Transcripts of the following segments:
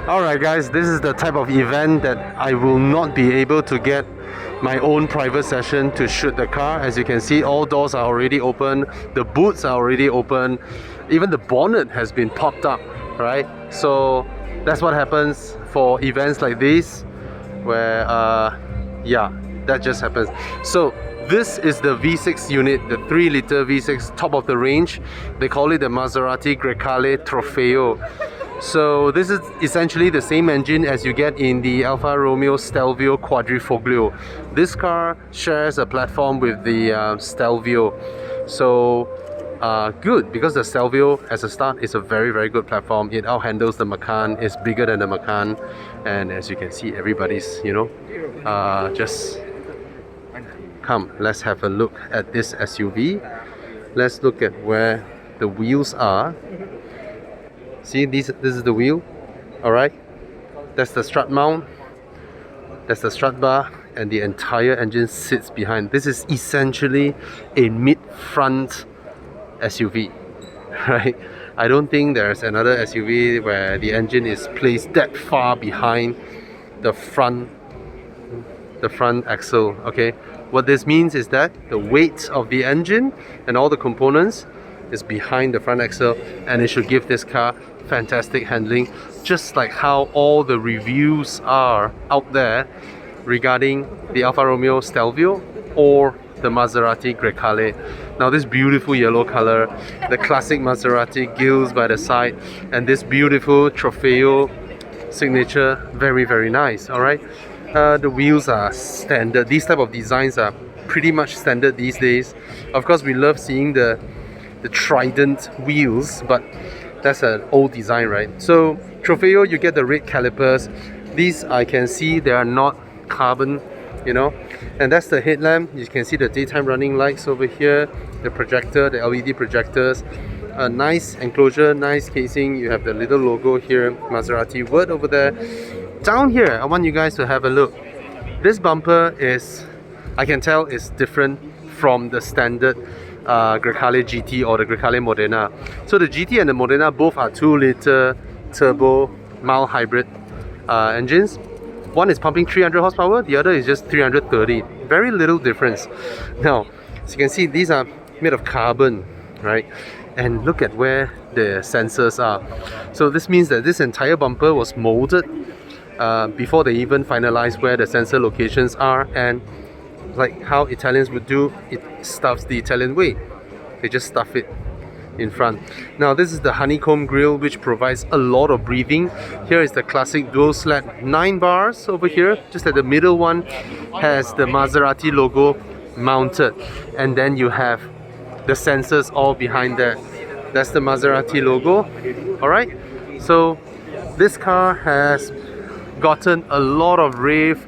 Alright guys, this is the type of event that I will not be able to get my own private session to shoot the car. As you can see, all doors are already open, the boots are already open, even the bonnet has been popped up, right? So that's what happens for events like this, where yeah, that just happens. So this is the V6 unit, the 3-liter V6, top of the range. They call it the Maserati Grecale Trofeo. So this is essentially the same engine as you get in the Alfa Romeo Stelvio Quadrifoglio. This car shares a platform with the Stelvio. So good, because the Stelvio as a start is a very good platform. It outhandles the Macan, it's bigger than the Macan, and as you can see, everybody's, you know, just come, let's have a look at this SUV. Let's look at where the wheels are. See, this is the wheel. Alright, that's the strut mount, that's the strut bar, and the entire engine sits behind. This is essentially a mid-front SUV, right? I don't think there's another SUV where the engine is placed that far behind the front axle. Okay, what this means is that the weight of the engine and all the components is behind the front axle, and it should give this car fantastic handling, just like how all the reviews are out there regarding the Alfa Romeo Stelvio or the Maserati Grecale. Now this beautiful yellow color, the classic Maserati gills by the side, and this beautiful Trofeo signature, very nice. Alright, the wheels are standard. These type of designs are pretty much standard these days. Of course, we love seeing the trident wheels, but that's an old design, right? So Trofeo, you get the red calipers. These, I can see they are not carbon, you know, and that's the headlamp. You can see the daytime running lights over here, the projector, the LED projectors, a nice enclosure, nice casing. You have the little logo here, Maserati word over there. Down here, I want you guys to have a look. This bumper is, I can tell, is different from the standard Grecale GT or the Grecale Modena. So the GT and the Modena both are 2-liter turbo mild hybrid engines. One is pumping 300 horsepower, the other is just 330. Very little difference. Now, as you can see, these are made of carbon, right? And look at where the sensors are. So this means that this entire bumper was molded before they even finalized where the sensor locations are, and like how Italians would do, it stuffs the Italian way. They just stuff it in front. Now this is the honeycomb grille, which provides a lot of breathing. Here is the classic dual slat 9 bars over here. Just at the middle one has the Maserati logo mounted, and then you have the sensors all behind there. That's the Maserati logo. Alright, so this car has gotten a lot of rave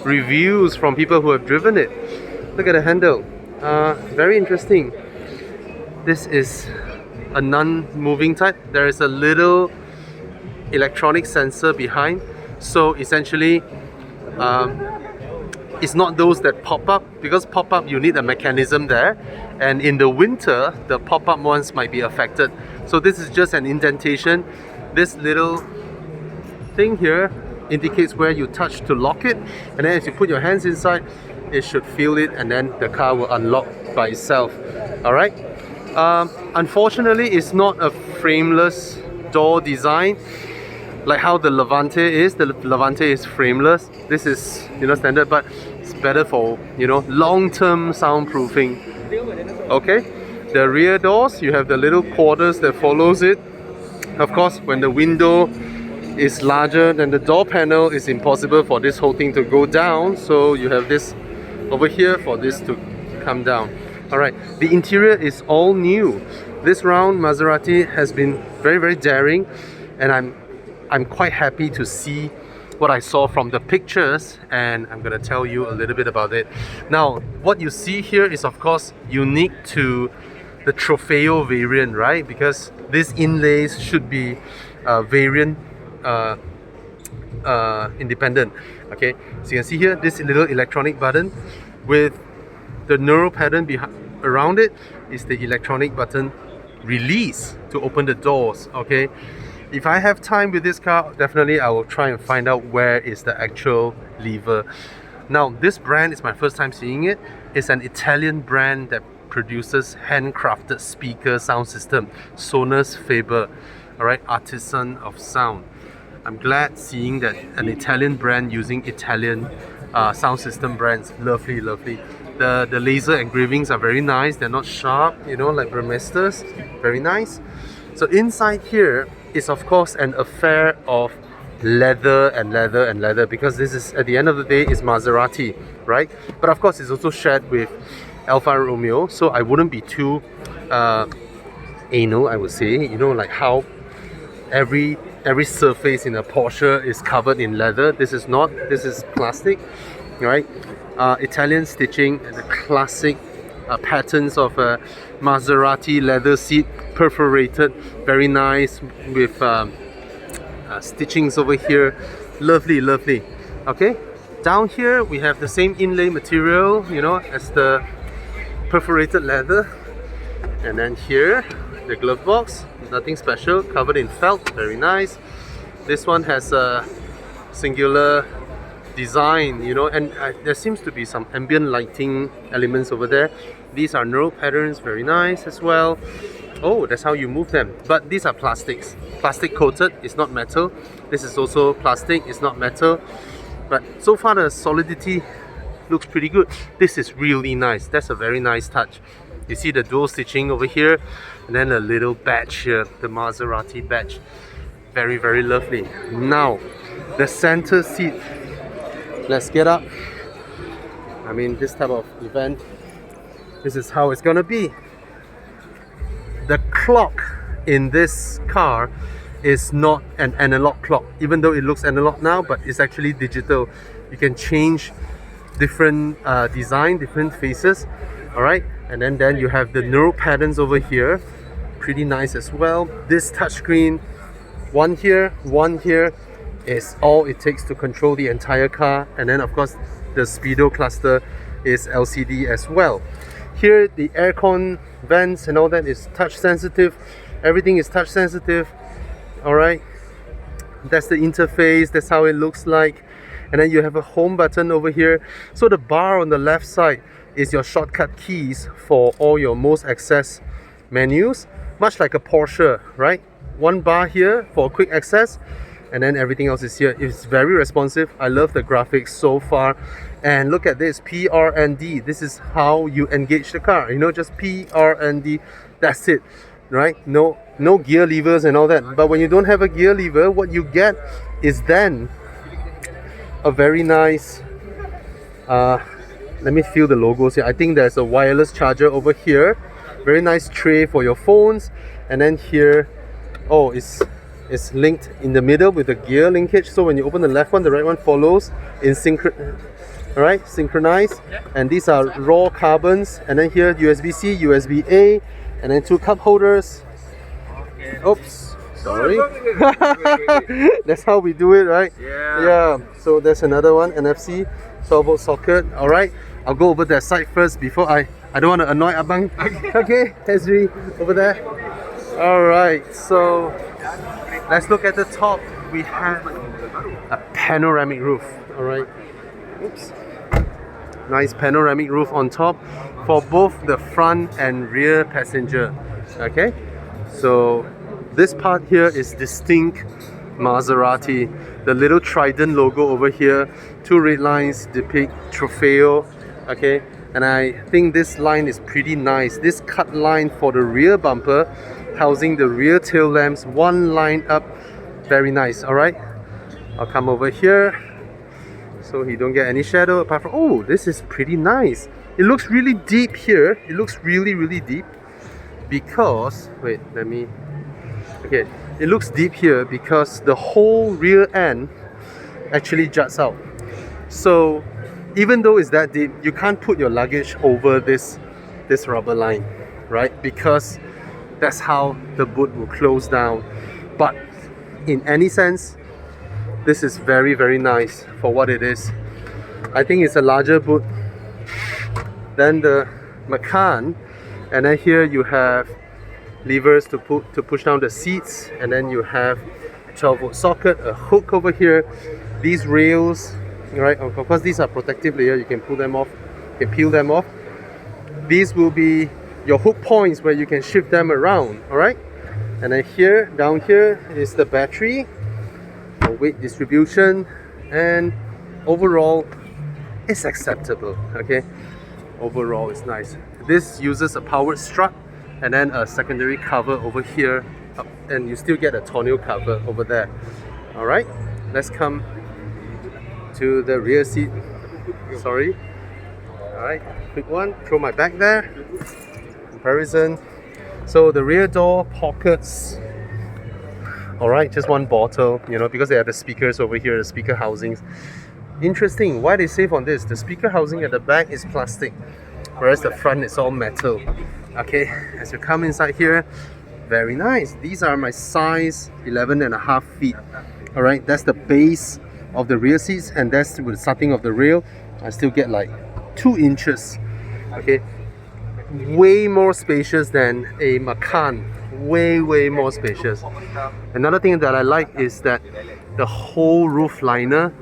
reviews from people who have driven it. Look at the handle, very interesting. This is a non-moving type. There is a little electronic sensor behind, so essentially it's not those that pop up, because pop up you need a mechanism there, and in the winter the pop-up ones might be affected. So this is just an indentation. This little thing here indicates where you touch to lock it, and then as you put your hands inside, it should feel it, and then the car will unlock by itself. Alright, unfortunately it's not a frameless door design like how the Levante is. The Levante is frameless. This is, you know, standard, but it's better for, you know, long-term soundproofing. Okay, the rear doors, you have the little quarters that follows it. Of course, when the window is larger than the door panel, it's impossible for this whole thing to go down, so you have this over here for this to come down. Alright, the interior is all new. This round Maserati has been very daring, and I'm quite happy to see what I saw from the pictures, and I'm gonna tell you a little bit about it. Now, what you see here is of course unique to the Trofeo variant, right? Because these inlays should be variant independent. Okay, so you can see here this little electronic button with the neural pattern around it is the electronic button release to open the doors. Okay, If I have time with this car, definitely I will try and find out where is the actual lever. Now, this brand is my first time seeing it. It's an Italian brand that produces handcrafted speaker sound system, Sonus Faber, alright, artisan of sound. I'm glad seeing that an Italian brand using Italian sound system brands. Lovely, lovely. The laser engravings are very nice. They're not sharp, you know, like Burmesters. Very nice. So inside here is of course an affair of leather and leather and leather, because this is, at the end of the day, is Maserati, right? But of course it's also shared with Alfa Romeo, so I wouldn't be too anal, I would say, you know, like how every surface in a Porsche is covered in leather. This is not, this is plastic, right? Italian stitching, the classic patterns of a Maserati leather seat, perforated, very nice, with stitchings over here. Lovely, lovely. Okay, down here we have the same inlay material, you know, as the perforated leather. And then here, the glove box, nothing special, covered in felt, very nice. This one has a singular design, you know, and there seems to be some ambient lighting elements over there. These are knurl patterns, very nice as well. Oh, that's how you move them. But these are plastics, plastic coated, it's not metal. This is also plastic, it's not metal. But so far the solidity looks pretty good. This is really nice. That's a very nice touch. You see the dual stitching over here, and then a little badge here, the Maserati badge. Very, very lovely. Now, the center seat. Let's get up. I mean, this type of event, this is how it's gonna be. The clock in this car is not an analog clock, even though it looks analog now, but it's actually digital. You can change different design, different faces, alright? And then you have the knurl patterns over here, pretty nice as well. This touchscreen, one here, is all it takes to control the entire car. And then of course the speedo cluster is LCD as well. Here the aircon vents and all that is touch sensitive. Everything is touch sensitive. Alright, that's the interface, that's how it looks like. And then you have a home button over here. So the bar on the left side is your shortcut keys for all your most access menus, much like a Porsche, right? One bar here for quick access, and then everything else is here. It's very responsive. I love the graphics so far. And look at this, PRND. This is how you engage the car, you know, just PRND, that's it, right? No gear levers and all that. But when you don't have a gear lever, what you get is then a very nice let me feel the logos here. I think there's a wireless charger over here, very nice tray for your phones. And then here, oh, it's linked in the middle with the gear linkage, so when you open the left one, the right one follows in alright, synchronized. And these are raw carbons. And then here USB-C, USB-A, and then two cup holders. Oops, sorry. That's how we do it, right? Yeah. So there's another one, NFC 12-volt socket. Alright, I'll go over that side first before I don't want to annoy Abang. Okay, Hezri over there. Alright, so let's look at the top. We have a panoramic roof. Alright, oops, nice panoramic roof on top for both the front and rear passenger. Okay, so this part here is distinct Maserati. The little trident logo over here, two red lines depict Trofeo. Okay, and I think this line is pretty nice. This cut line for the rear bumper, housing the rear tail lamps, one line up, very nice. Alright, I'll come over here so you don't get any shadow apart from, oh, this is pretty nice. It looks really deep here. It looks really, really deep because, wait, let me, okay, it looks deep here because the whole rear end actually juts out. So even though it's that deep, you can't put your luggage over this rubber line, right? Because that's how the boot will close down. But in any sense, this is very, very nice for what it is. I think it's a larger boot than the Macan. And then here you have levers to push down the seats, and then you have 12-volt socket, a hook over here, these rails, right? Of course, these are protective layer. You can pull them off, you can peel them off. These will be your hook points where you can shift them around, all right? And then here, down here is the battery, the weight distribution, and overall, it's acceptable, okay? Overall, it's nice. This uses a powered strut and then a secondary cover over here, and you still get a tonneau cover over there. All right, let's come to the rear seat. Sorry. All right, quick one. Throw my bag there. Comparison. So the rear door pockets. All right, just one bottle, you know, because they have the speakers over here, the speaker housings. Interesting, why they save on this? The speaker housing at the back is plastic, whereas the front is all metal. Okay, as you come inside here, very nice. These are my size 11.5 feet. All right, that's the base of the rear seats, and that's with the starting of the rail. I still get like 2 inches. Okay, way more spacious than a Macan. Way more spacious. Another thing that I like is that the whole roof liner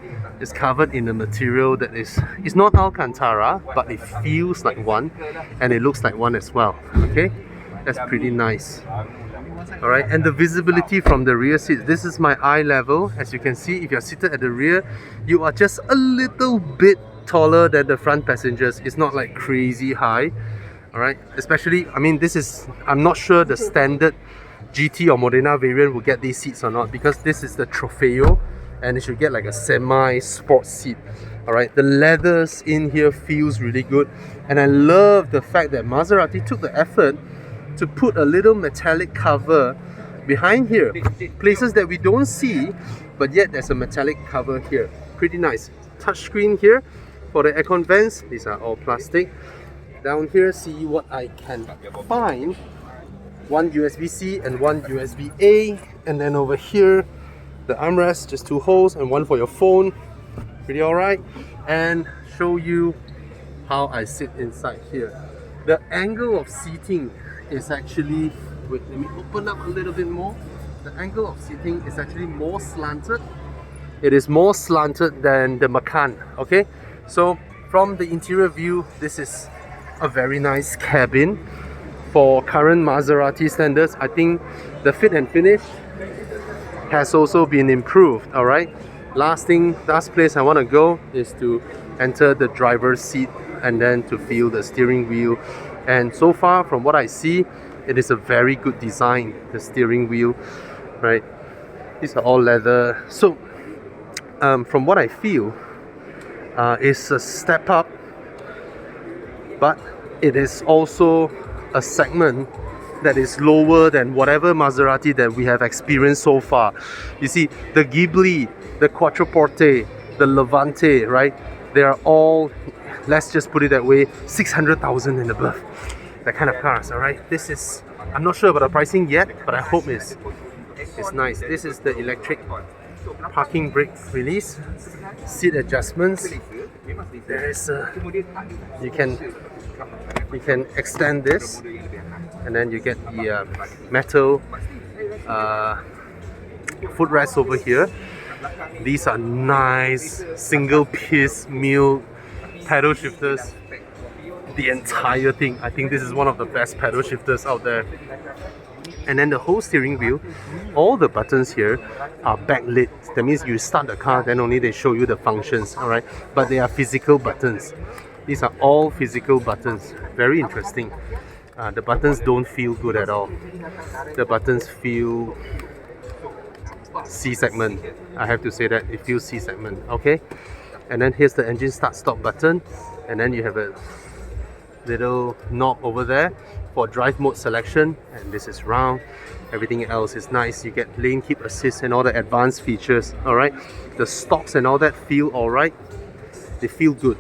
is covered in a material that is not Alcantara, but it feels like one, and it looks like one as well. Okay, that's pretty nice. All right, and the visibility from the rear seat, this is my eye level. As you can see, if you're seated at the rear, you are just a little bit taller than the front passengers. It's not like crazy high. All right, especially, I mean, this is, I'm not sure the standard GT or Modena variant will get these seats or not, because this is the Trofeo and it should get like a semi-sport seat. All right, the leathers in here feels really good, and I love the fact that Maserati took the effort to put a little metallic cover behind here, places that we don't see, but yet there's a metallic cover here. Pretty nice. Touchscreen here for the aircon vents, these are all plastic. Down here, see what I can find. One USB-C and one USB-A, and then over here, the armrest, just 2 holes and one for your phone. Pretty alright. And show you how I sit inside here. The angle of seating is actually, wait, let me open up a little bit more. The angle of seating is actually more slanted. It is more slanted than the Macan, okay? So from the interior view, this is a very nice cabin. For current Maserati standards, I think the fit and finish has also been improved. All right, last place I want to go is to enter the driver's seat and then to feel the steering wheel. And so far, from what I see, it is a very good design, the steering wheel, right? These are all leather. So from what I feel, it's a step up, but it is also a segment that is lower than whatever Maserati that we have experienced so far. You see, the Ghibli, the Quattroporte, the Levante, right? They are all, let's just put it that way, 600,000 and above. That kind of cars, all right? This is, I'm not sure about the pricing yet, but I hope it's nice. This is the electric parking brake release, seat adjustments. There is you can extend this, and then you get the metal footrest over here. These are nice single piece mill pedal shifters. The entire thing, I think this is one of the best pedal shifters out there. And then the whole steering wheel, all the buttons here are backlit. That means you start the car, then only they show you the functions, all right? But they are physical buttons. These are all physical buttons. Very interesting. The buttons don't feel good at all. The buttons feel C-segment. I have to say that it feels C-segment, okay? And then here's the engine start-stop button, and then you have a little knob over there for drive mode selection, and this is round. Everything else is nice. You get lane keep assist and all the advanced features. All right, the stocks and all that feel all right. They feel good.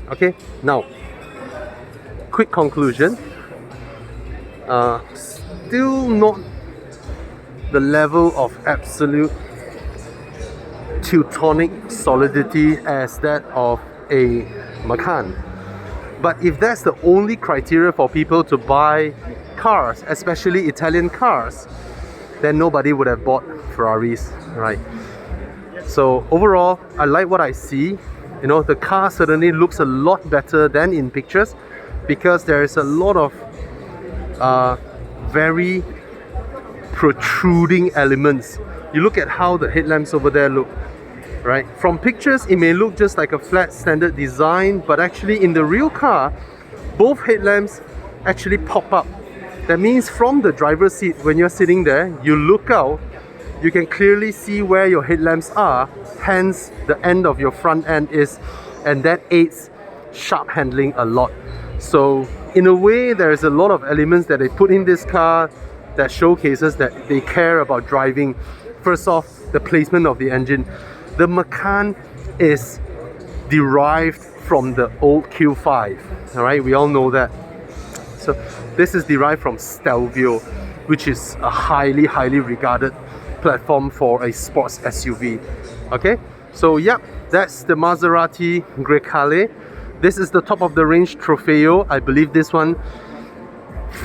Okay, now quick conclusion. Still not the level of absolute Teutonic solidity as that of a Macan. But if that's the only criteria for people to buy cars, especially Italian cars, then nobody would have bought Ferraris, right? So overall, I like what I see. You know, the car certainly looks a lot better than in pictures because there is a lot of very protruding elements. You look at how the headlamps over there look, right? From pictures, it may look just like a flat standard design, but actually in the real car, both headlamps actually pop up. That means from the driver's seat, when you're sitting there, you look out, you can clearly see where your headlamps are, hence the end of your front end is, and that aids sharp handling a lot. So in a way, there is a lot of elements that they put in this car that showcases that they care about driving. First off, the placement of the engine. The Macan is derived from the old Q5, all right? We all know that. So this is derived from Stelvio, which is a highly regarded platform for a sports SUV. Okay, so yep, that's the Maserati Grecale. This is the top of the range Trofeo. I believe this one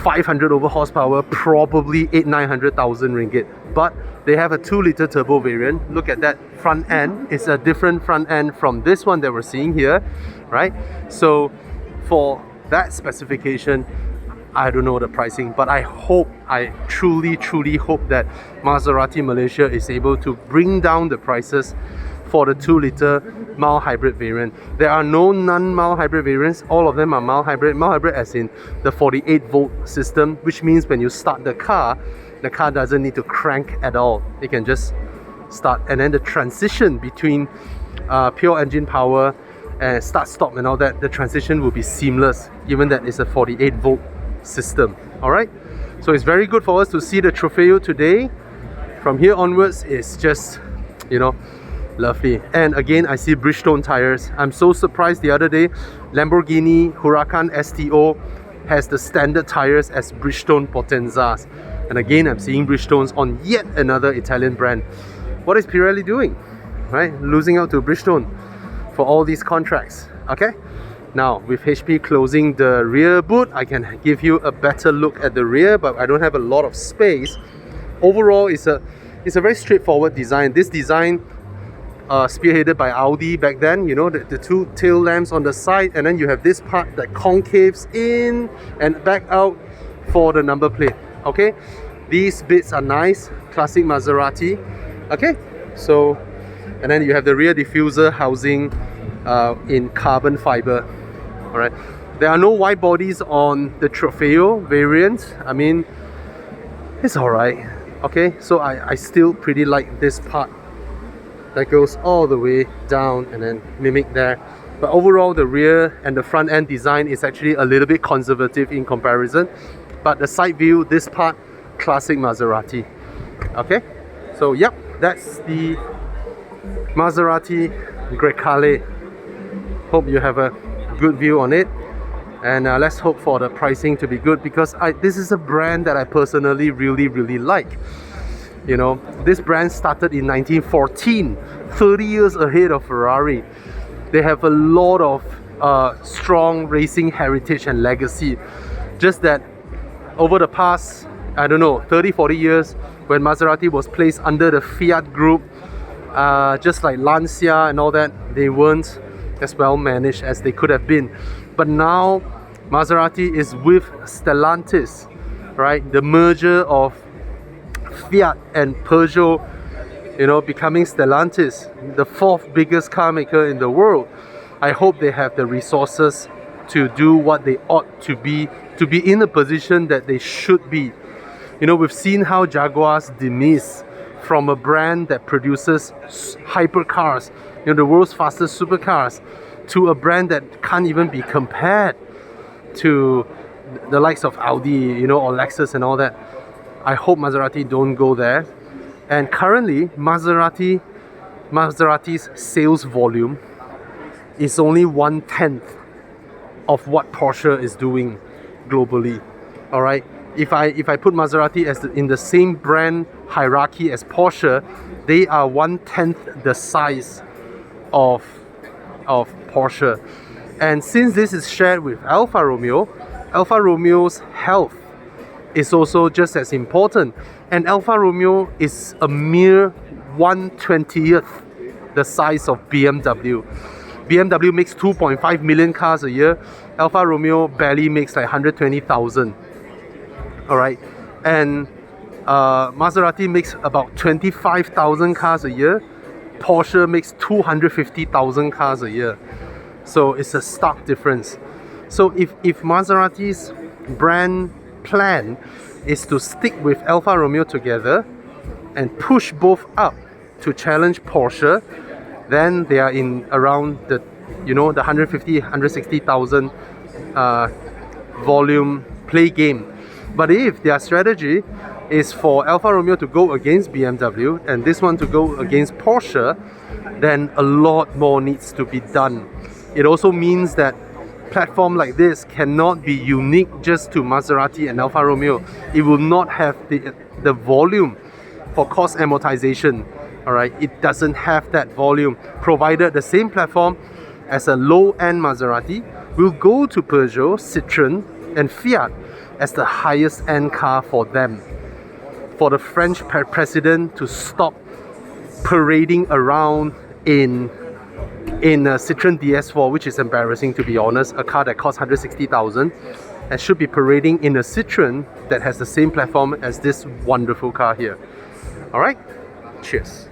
500 over horsepower, probably 800,000-900,000 ringgit. But they have a 2-liter turbo variant. Look at that front end. It's a different front end from this one that we're seeing here, right? So for that specification, I don't know the pricing, but I truly hope that Maserati Malaysia is able to bring down the prices for the 2-liter mild hybrid variant. There are no non-mild hybrid variants. All of them are mild hybrid. Mild hybrid as in the 48-volt system, which means when you start the car doesn't need to crank at all. It can just start, and then the transition between pure engine power and start-stop and all that, the transition will be seamless, given that it's a 48-volt system. Alright, so it's very good for us to see the Trofeo today. From here onwards, it's just, you know, lovely. And again, I see Bridgestone tires. I'm so surprised the other day, Lamborghini Huracan STO has the standard tires as Bridgestone Potenzas. And again, I'm seeing Bridgestones on yet another Italian brand. What is Pirelli doing? Right? Losing out to Bridgestone for all these contracts. Okay? Now, with HP closing the rear boot, I can give you a better look at the rear, but I don't have a lot of space. Overall, it's a very straightforward design. This design spearheaded by Audi back then, you know, the two tail lamps on the side, and then you have this part that concaves in and back out for the number plate. Okay, these bits are nice, classic Maserati. Okay, so, and then you have the rear diffuser housing in carbon fiber. All right, there are no wide bodies on the Trofeo variant. I mean, it's all right. Okay, so I still pretty like this part that goes all the way down and then mimic there. But overall, the rear and the front end design is actually a little bit conservative in comparison. But the side view, this part, classic Maserati. Okay, so yep, that's the Maserati Grecale. Hope you have a good view on it, and let's hope for the pricing to be good, because this is a brand that I personally really like. You know, this brand started in 1914, 30 years ahead of Ferrari. They have a lot of strong racing heritage and legacy. Just that over the past, I don't know, 30-40 years, when Maserati was placed under the Fiat group, just like Lancia and all that, they weren't as well managed as they could have been. But now Maserati is with Stellantis, right? The merger of Fiat and Peugeot, you know, becoming Stellantis, the 4th biggest car maker in the world. I hope they have the resources to do what they ought to be in a position that they should be. You know, we've seen how Jaguar's demise from a brand that produces hypercars, you know, the world's fastest supercars, to a brand that can't even be compared to the likes of Audi, you know, or Lexus and all that. I hope Maserati don't go there. And currently, Maserati's sales volume is only 1/10 of what Porsche is doing globally. All right. If I put Maserati in the same brand hierarchy as Porsche, they are 1/10 the size of Porsche. And since this is shared with Alfa Romeo's health is also just as important. And Alfa Romeo is a mere 1/20th the size of BMW. BMW makes 2.5 million cars a year. Alfa Romeo barely makes like 120,000. Alright, and Maserati makes about 25,000 cars a year. Porsche makes 250,000 cars a year. So it's a stark difference. So if Maserati's brand plan is to stick with Alfa Romeo together and push both up to challenge Porsche, then they are in around the, you know, the 150, 160,000 volume play game. But if their strategy is for Alfa Romeo to go against BMW and this one to go against Porsche, then a lot more needs to be done. It also means that platform like this cannot be unique just to Maserati and Alfa Romeo. It will not have the volume for cost amortization. Alright, it doesn't have that volume, provided the same platform as a low-end Maserati will go to Peugeot, Citroën and Fiat as the highest end car for them. For the French president to stop parading around in a Citroën DS4, which is embarrassing to be honest, a car that costs 160,000, and should be parading in a Citroën that has the same platform as this wonderful car here. Alright, cheers.